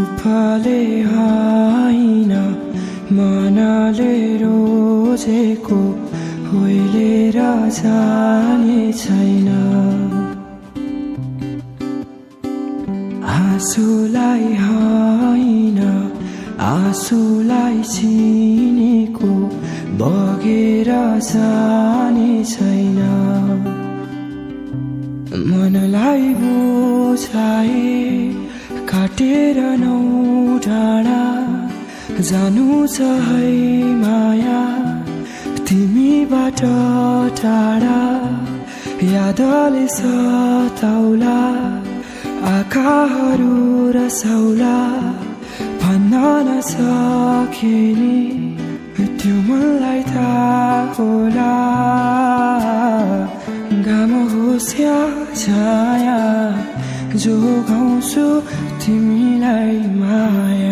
रूपले होइन मनले रोजेको होइलेर जाने छैन आँसुलाई होइन आँसुलाई चिनेको बगेर जाने छैन मनलाई बुझाए काटेर नौ डाँडा जानु छ है माया तिमीबाट टाढा यादले सताउला आँखाहरू रसाउला भन्न नसके नि त्यो मनलाई थाहा होला घाम होस् या छाया जोगाउँछु तिमीलाई माया